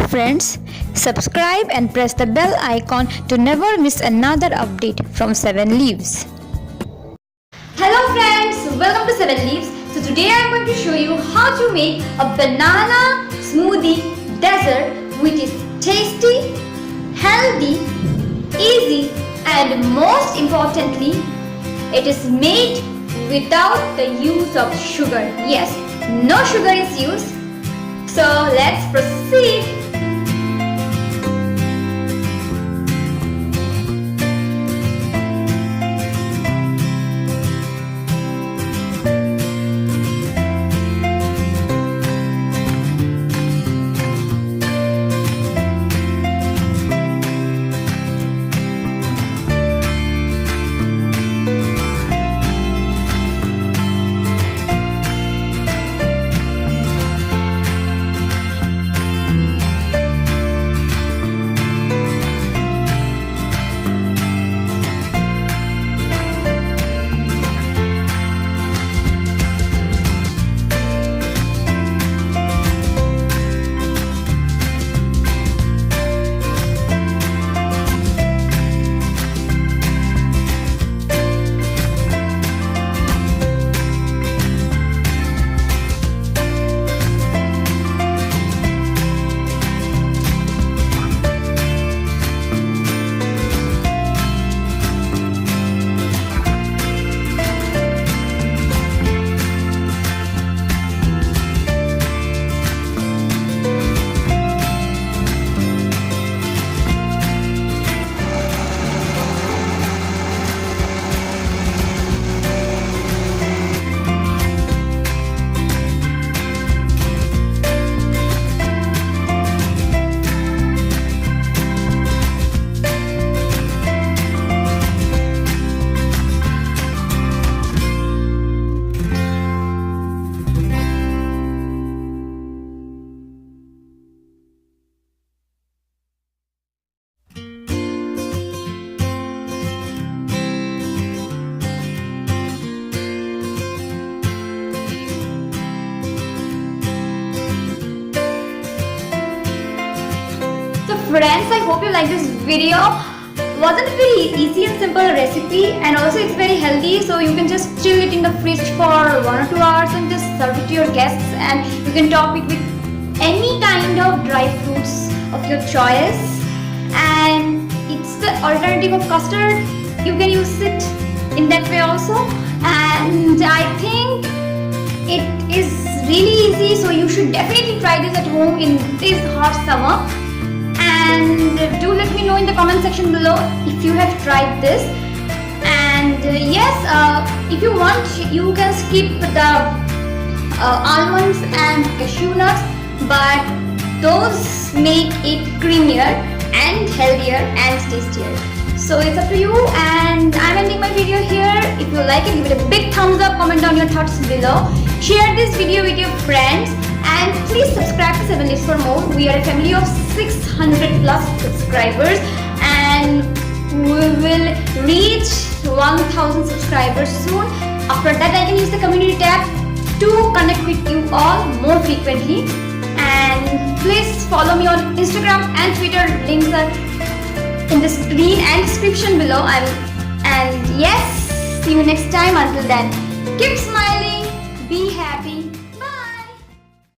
friends, subscribe and press the bell icon to never miss another update from 7 Leaves. Hello friends, welcome to 7 Leaves. So today I am going to show you how to make a banana smoothie dessert which is tasty, healthy, easy and most importantly it is made without the use of sugar. Yes, no sugar is used. So let's proceed. Friends, I hope you like this video. Wasn't a very easy and simple recipe, and also it's very healthy, so you can just chill it in the fridge for 1 or 2 hours and just serve it to your guests, and you can top it with any kind of dry fruits of your choice. And it's the alternative of custard. You can use it in that way also, and I think it is really easy, so you should definitely try this at home in this hot summer. And do let me know in the comment section below if you have tried this. And yes, if you want, you can skip the almonds and cashew nuts, but those make it creamier and healthier and tastier. So it's up to you, and I'm ending my video here. If you like it, give it a big thumbs up, comment down your thoughts below, share this video with your friends, and please subscribe to 7 Leaves for more. We are a family of 600 plus subscribers, and we will reach 1000 subscribers soon. After that, I can use the community tab to connect with you all more frequently. And please follow me on Instagram and Twitter. Links are in the screen and description below. And yes, see you next time. Until then, keep smiling.